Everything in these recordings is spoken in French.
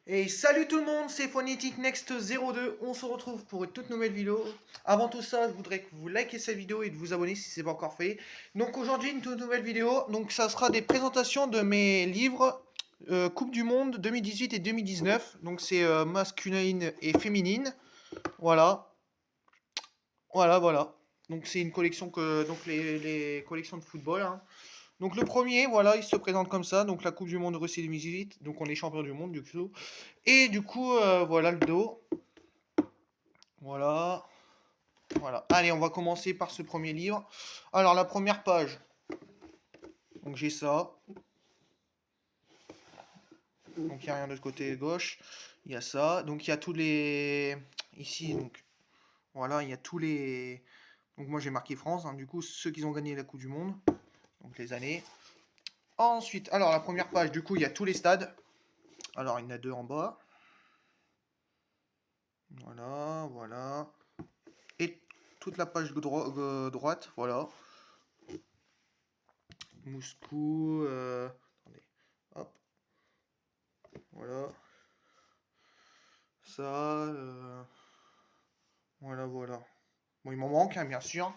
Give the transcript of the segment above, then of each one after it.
Et salut tout le monde, c'est Phonetic Next 02. On se retrouve pour une toute nouvelle vidéo. Avant tout ça, je voudrais que vous likez cette vidéo et de vous abonner si ce n'est pas encore fait. Donc aujourd'hui, une toute nouvelle vidéo. Donc ça sera des présentations de mes livres Coupe du Monde 2018 et 2019. Donc c'est masculine et féminine. Voilà, voilà. Donc c'est une collection que donc les collections de football, hein. Donc le premier, voilà, il se présente comme ça. Donc la Coupe du Monde Russie 2018. Donc on est champion du monde du coup. Et du coup, voilà le dos. Voilà. Voilà. Allez, on va commencer par ce premier livre. Alors la première page. Donc j'ai ça. Donc il n'y a rien de ce côté gauche. Il y a ça. Donc il y a tous les. Ici, donc. Voilà, il y a tous les. Donc moi j'ai marqué France, hein, du coup, ceux qui ont gagné la Coupe du Monde. Donc les années. Ensuite, alors la première page, du coup, il y a tous les stades. Alors il y en a deux en bas. Voilà, voilà. Et toute la page droite, voilà. Moscou, attendez, hop, voilà. Ça, voilà, voilà. Bon, il m'en manque, hein, bien sûr.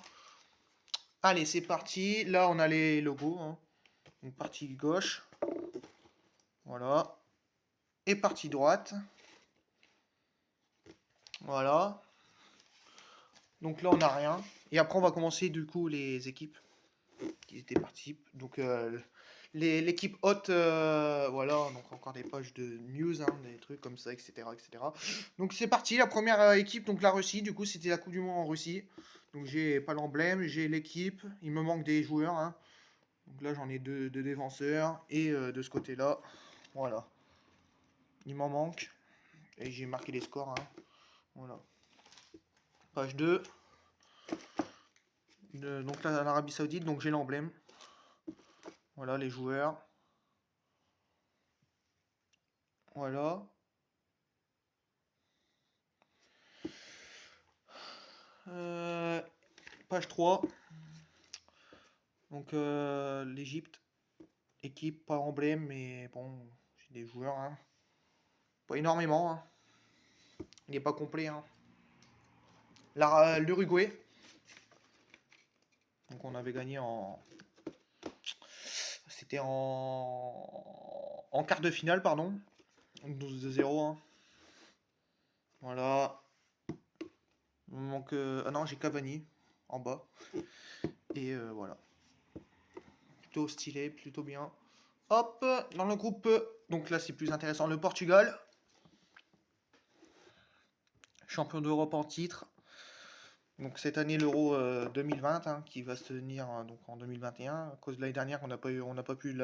Allez, c'est parti. Là, on a les logos, hein. Donc, partie gauche, voilà. Et partie droite, voilà. Donc là, on n'a rien. Et après, on va commencer, du coup, les équipes qui étaient parties. Donc, l'équipe haute, voilà, donc encore des pages de news, hein, des trucs comme ça, etc., etc. Donc c'est parti, la première équipe, donc la Russie, du coup c'était la Coupe du Monde en Russie. Donc j'ai pas l'emblème, j'ai l'équipe, il me manque des joueurs, hein. Donc là j'en ai deux défenseurs, et de ce côté-là, voilà, il m'en manque, et j'ai marqué les scores, hein. Voilà. Page 2, donc là l'Arabie Saoudite, donc j'ai l'emblème, voilà les joueurs, voilà. Euh, Page 3, donc l'Égypte, équipe, pas emblème, mais bon, j'ai des joueurs, hein. Pas énormément, hein. Il n'est pas complet, hein. L'Uruguay, donc on avait gagné en. C'était en quart de finale, pardon. 12-0, hein. Voilà. Il me manque. Ah non, j'ai Cavani en bas. Et voilà. Plutôt stylé, plutôt bien. Hop, dans le groupe. Donc là, c'est plus intéressant. Le Portugal, champion d'Europe en titre. Donc cette année l'Euro 2020, hein, qui va se tenir donc en 2021 à cause de l'année dernière on n'a pas pu ils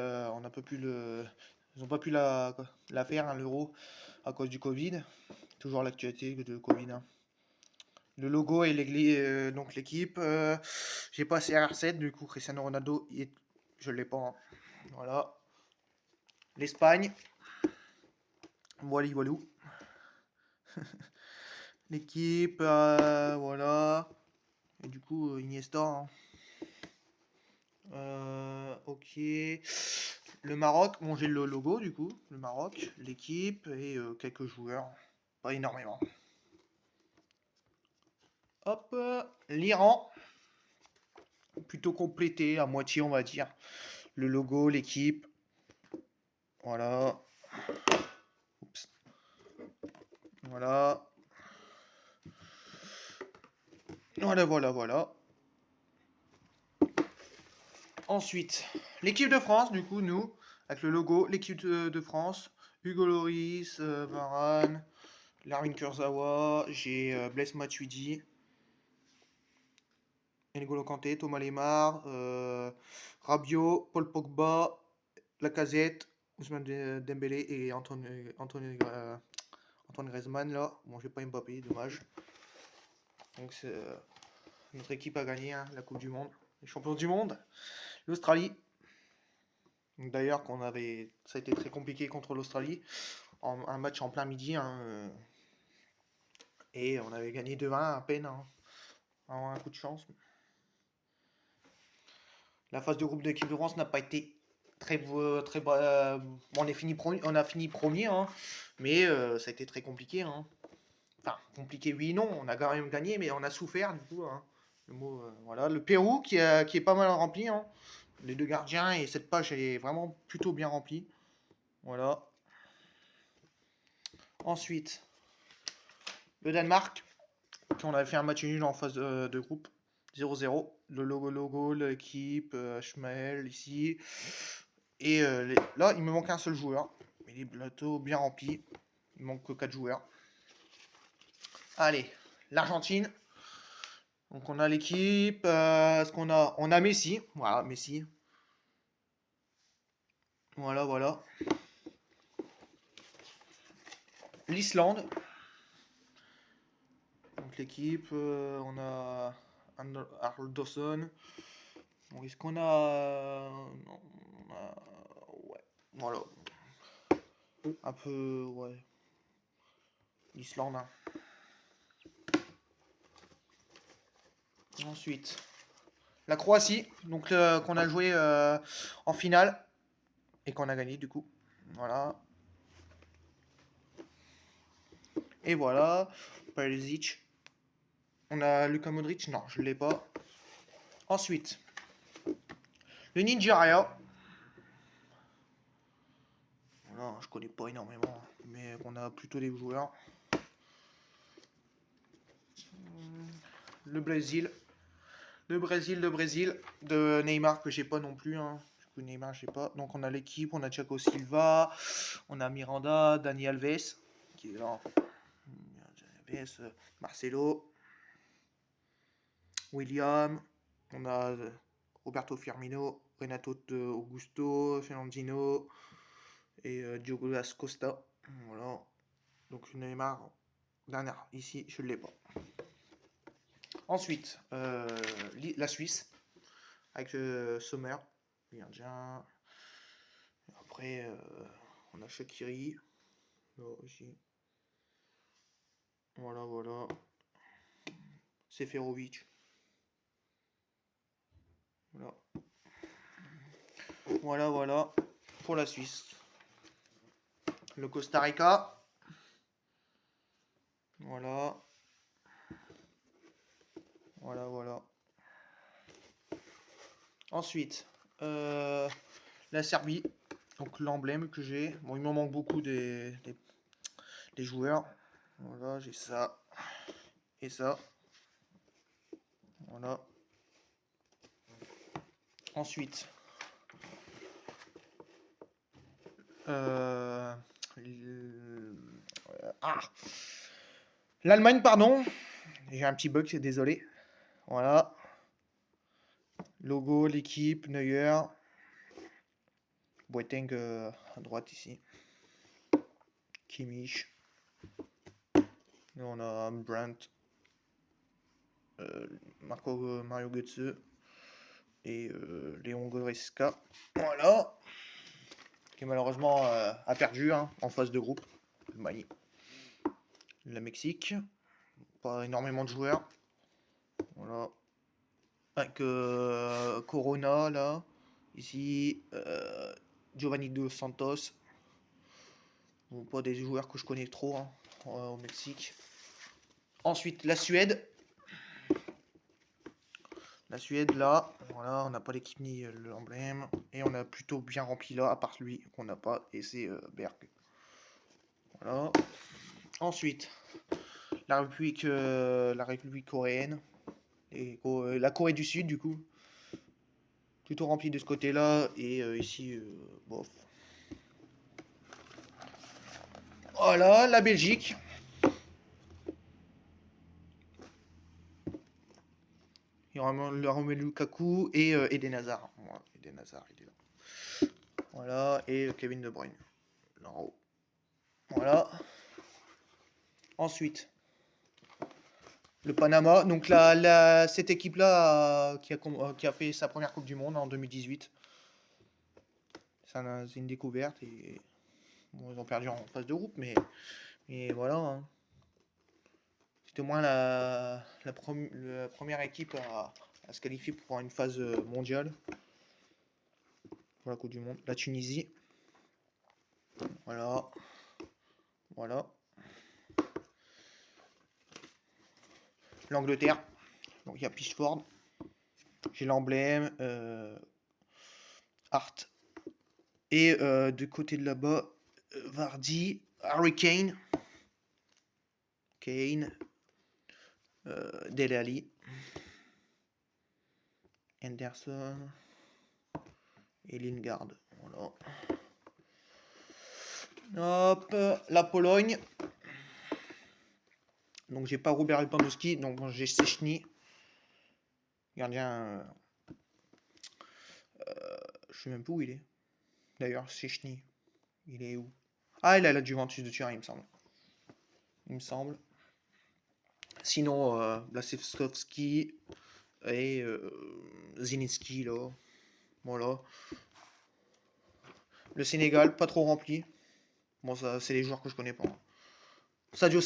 n'ont pas pu la faire, hein, l'Euro à cause du Covid. Toujours l'actualité de Covid, hein. Le logo et donc l'équipe. J'ai pas CR7 du coup Cristiano Ronaldo je l'ai pas, hein. Voilà. L'Espagne. Voilà, voilou. L'équipe, voilà. Et du coup Iniesta, hein. Ok. Le Maroc, bon j'ai le logo du coup, le Maroc, l'équipe et quelques joueurs, pas énormément. Hop, l'Iran, plutôt complété, à moitié on va dire. Le logo, l'équipe, voilà. Oups. Voilà. Voilà, voilà, voilà. Ensuite, l'équipe de France, du coup, nous, avec le logo, l'équipe de France, Hugo Lloris, Varane, Larvin Kurzawa, j'ai Blaise Matuidi, N'Golo Kanté, Thomas Lemar, Rabiot, Paul Pogba, Lacazette, Ousmane Dembélé et Antoine Griezmann là. Bon, j'ai pas Mbappé, dommage. Donc notre équipe a gagné, hein, la Coupe du Monde, les champions du monde, l'Australie. D'ailleurs, ça a été très compliqué contre l'Australie, un match en plein midi, hein, et on avait gagné 2-1 à peine, hein, en un coup de chance. La phase de groupe de l'équipe de France n'a pas été on a fini premier, hein, mais ça a été très compliqué, hein. Enfin, compliqué, oui, non, on a quand même gagné, mais on a souffert, du coup, hein. Voilà. Le Pérou qui est pas mal rempli, hein. Les deux gardiens, et cette page est vraiment plutôt bien remplie. Voilà. Ensuite, le Danemark, on avait fait un match nul en phase de groupe. 0-0. Le logo, l'équipe, Schmel ici. Et là, il me manque un seul joueur. Mais il est bientôt bien rempli. Il manque que 4 joueurs. Allez, l'Argentine. Donc on a l'équipe. Ce qu'on a, on a Messi. Voilà, Messi. Voilà. L'Islande. Donc l'équipe, on a Harold Dawson. Bon, est-ce qu'on a... Non, ouais, voilà. Un peu, ouais. L'Islande, hein. Ensuite, la Croatie, donc qu'on a joué en finale et qu'on a gagné du coup. Voilà. Et voilà. Perisic. On a Luka Modric. Non, je ne l'ai pas. Ensuite, le Nigeria. Voilà, je connais pas énormément, mais on a plutôt des joueurs. Le Brésil. Le Brésil de Neymar que j'ai pas non plus, hein. Du coup, Neymar, j'ai pas. Donc, on a l'équipe, on a Thiago Silva, on a Miranda, Dani Alves, qui est là. Alves, Marcelo, William, on a Roberto Firmino, Renato Augusto, Fernandinho et Diogo Costa. Voilà. Donc, Neymar, dernière, ici, je ne l'ai pas. Ensuite, la Suisse, avec Sommer, gardien. Après, on a Shaqiri, là aussi. Voilà. Seferovic. Voilà. Pour la Suisse. Le Costa Rica. Voilà. Ensuite, la Serbie. Donc l'emblème que j'ai. Bon, il m'en manque beaucoup des joueurs. Voilà, j'ai ça. Et ça. Voilà. Ensuite, l'Allemagne, pardon. J'ai un petit bug, c'est désolé. Voilà. Logo, l'équipe, Neuer. Boateng à droite ici. Kimmich. Là, on a Brandt. Mario Götze. Et Léon Goretzka. Voilà. Qui malheureusement a perdu, hein, en phase de groupe. Le Mali. Le Mexique. Pas énormément de joueurs. Voilà. Avec Corona là. Ici. Giovanni Dos Santos. Bon, pas des joueurs que je connais trop, hein, au Mexique. Ensuite, la Suède. La Suède, là, voilà, on n'a pas l'équipe ni l'emblème. Et on a plutôt bien rempli là, à part lui qu'on n'a pas, et c'est Berg. Voilà. Ensuite, la République coréenne. Et la Corée du Sud, du coup. Plutôt rempli de ce côté-là. Et ici, bof. Voilà, la Belgique. Il y aura Romelu Lukaku et Eden Hazard. Voilà, Eden Hazard, il est là. Voilà, et Kevin De Bruyne. Là en haut. Voilà. Ensuite, le Panama. Donc cette équipe-là qui a fait sa première Coupe du Monde en 2018. C'est une découverte. Et bon, ils ont perdu en phase de groupe, mais voilà, hein. C'était au moins la première équipe à se qualifier pour une phase mondiale. pour la Coupe du Monde. La Tunisie. Voilà. Voilà. L'Angleterre. Donc il y a Pitchford. J'ai l'emblème. Hart. Et du côté de là-bas, Vardy, Harry Kane. Kane. Dele Alli. Henderson. Et Lingard. Voilà. Hop, la Pologne. Donc j'ai pas Robert Lewandowski, donc bon, j'ai Szczęsny. Gardien. Je sais même pas où il est. D'ailleurs, Szczęsny. Il est où? Ah, il est à la Juventus de Turin, il me semble. Il me semble. Sinon, Blasewski et Zielinski, là. Voilà. Le Sénégal, pas trop rempli. Bon, ça, c'est les joueurs que je connais pas. Sadio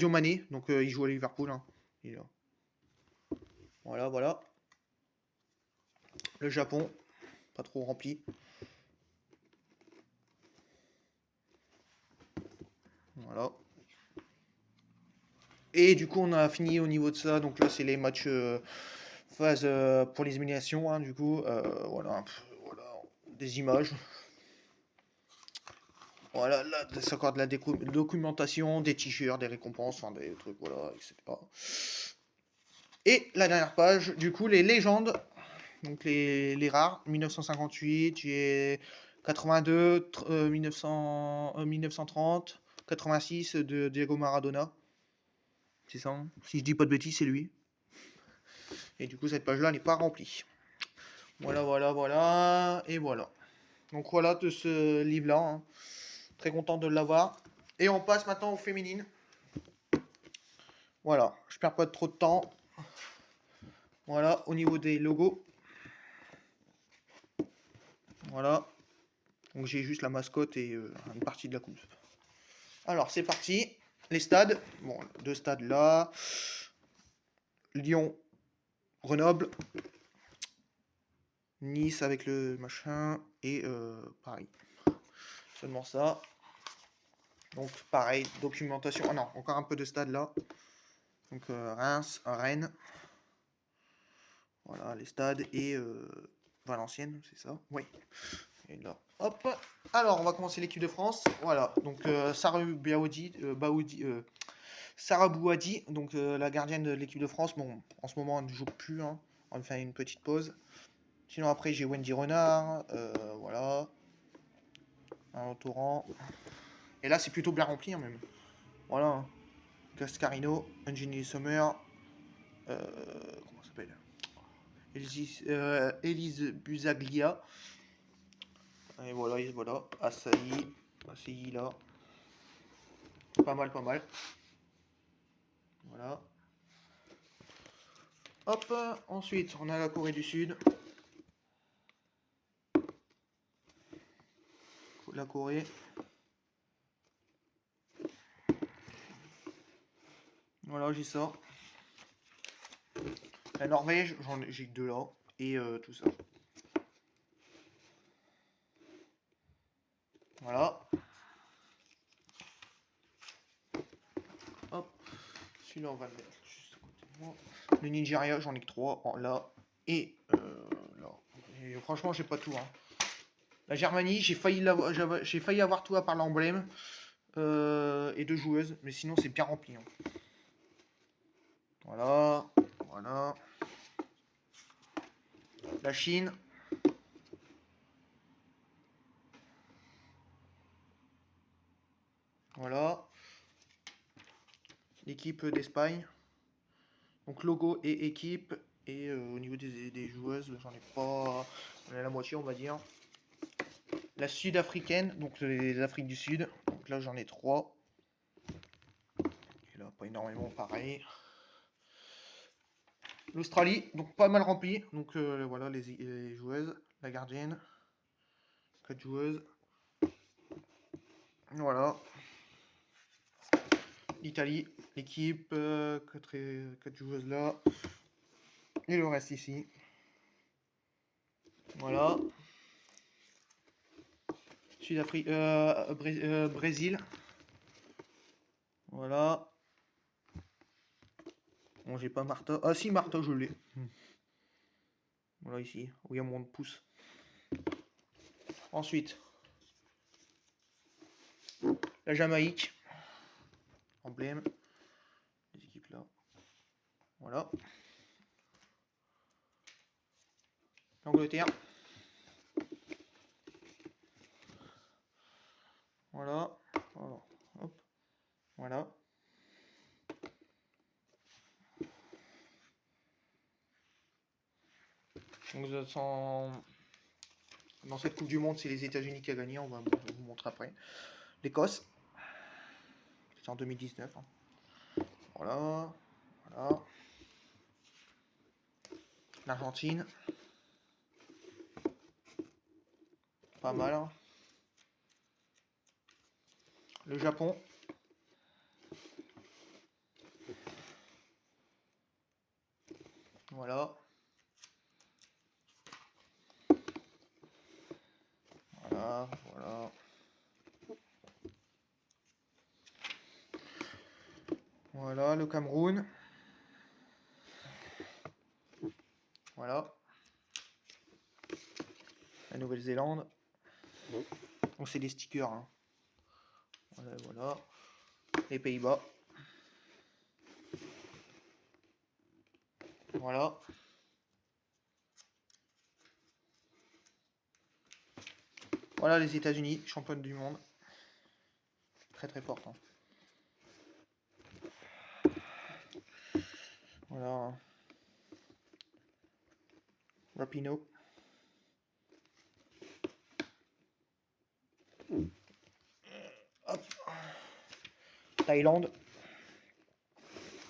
Mané, donc il joue à Liverpool. Hein. Il est là. Voilà, voilà. Le Japon, pas trop rempli. Voilà. Et du coup, on a fini au niveau de ça. Donc là, c'est les matchs phase pour les éliminations. Hein, du coup, voilà, voilà, des images. Voilà, là, ça accorde de la documentation, des t-shirts, des récompenses, enfin des trucs, voilà, etc. Et la dernière page, du coup, les légendes. Donc les rares, 1958, j'ai 82, 1930, 86 de Diego Maradona. C'est ça, hein. Si je dis pas de bêtises, c'est lui. Et du coup, cette page-là n'est pas remplie. Voilà, voilà, voilà. Et voilà. Donc voilà de ce livre-là. Hein. Très content de l'avoir. Et on passe maintenant aux féminines. Voilà, je perds pas trop de temps. Voilà, au niveau des logos. Voilà. Donc j'ai juste la mascotte et une partie de la coupe. Alors c'est parti. Les stades. Bon, deux stades là. Lyon, Grenoble. Nice avec le machin. Et Paris. Seulement ça. Donc pareil, documentation. Ah non, encore un peu de stade là. Donc Reims, Rennes. Voilà les stades et Valenciennes, c'est ça? Oui. Et là, hop. Alors on va commencer l'équipe de France. Voilà. Donc Sarah Bouhaddi, donc la gardienne de l'équipe de France. Bon, en ce moment elle ne joue plus. Hein. On fait une petite pause. Sinon après j'ai Wendy Renard. Voilà. Un autre rang. Et là c'est plutôt bien rempli hein, même. Voilà. Hein. Cascarino, Ingenie Sommer, comment ça s'appelle Elise Busaglia. Et voilà. Assailly là. Pas mal, pas mal. Voilà. Hop, ensuite on a la Corée du Sud. La Corée. Voilà, j'ai ça. La Norvège, j'ai que deux là. Et tout ça. Voilà. Hop. Celui-là, on va le mettre juste à côté de moi. Le Nigeria, j'en ai que trois. Là. Et là. Et franchement, j'ai pas tout. Hein. La Germanie, j'ai failli avoir tout à part l'emblème. Et deux joueuses. Mais sinon, c'est bien rempli. Hein. Voilà. Voilà. La Chine. Voilà. L'équipe d'Espagne. Donc logo et équipe. Et au niveau des joueuses, j'en ai pas la moitié, on va dire. La sud-africaine, donc les Afriques du Sud. Donc là, j'en ai trois. Et là, pas énormément, pareil. L'Australie, donc pas mal rempli. Donc voilà les joueuses. La gardienne. 4 joueuses. Voilà. L'Italie, l'équipe, 4 joueuses là. Et le reste ici. Voilà. Sud-Afrique, Brésil. Voilà. Bon, j'ai pas Martha. Ah si, Martha, je l'ai. Voilà ici, où il y a mon pouce. Ensuite, la Jamaïque. Emblème. Les équipes là. Voilà. L'Angleterre. Voilà. Voilà. Hop. Voilà. Donc, dans cette Coupe du Monde, c'est les États-Unis qui a gagné. On va vous montrer après. L'Écosse. C'est en 2019. Hein. Voilà. Voilà. L'Argentine. Pas mal. Hein. Le Japon. Voilà. Voilà. Voilà. Voilà, le Cameroun. Voilà. La Nouvelle-Zélande. Donc c'est des stickers. Hein. Voilà, voilà. Les Pays-Bas. Voilà. Voilà les États-Unis, championne du monde. Très très forte. Hein. Voilà. Rapinoe. Hop. Thaïlande.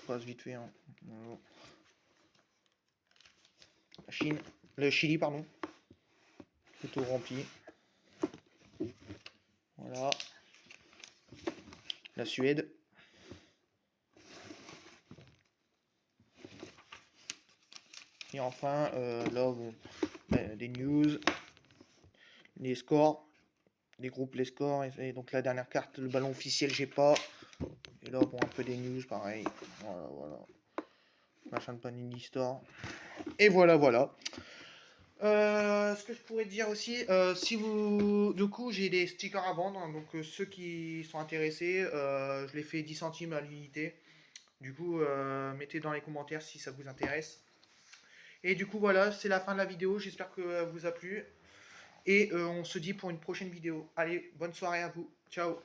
Je passe vite fait. Hein. La Chine. Le Chili, pardon. C'est tout rempli. Voilà. La Suède. Et enfin, là, bon, des news, les scores, les groupes, les scores. Et donc la dernière carte, le ballon officiel, j'ai pas. Et là, bon, un peu des news, pareil. Voilà, voilà. Machin de Panini Store. Et voilà, voilà. Ce que je pourrais dire aussi, si vous, du coup, j'ai des stickers à vendre, hein, donc ceux qui sont intéressés, je les fais 10 centimes à l'unité. Du coup, mettez dans les commentaires si ça vous intéresse. Et du coup, voilà, c'est la fin de la vidéo. J'espère que vous a plu. Et on se dit pour une prochaine vidéo. Allez, bonne soirée à vous. Ciao.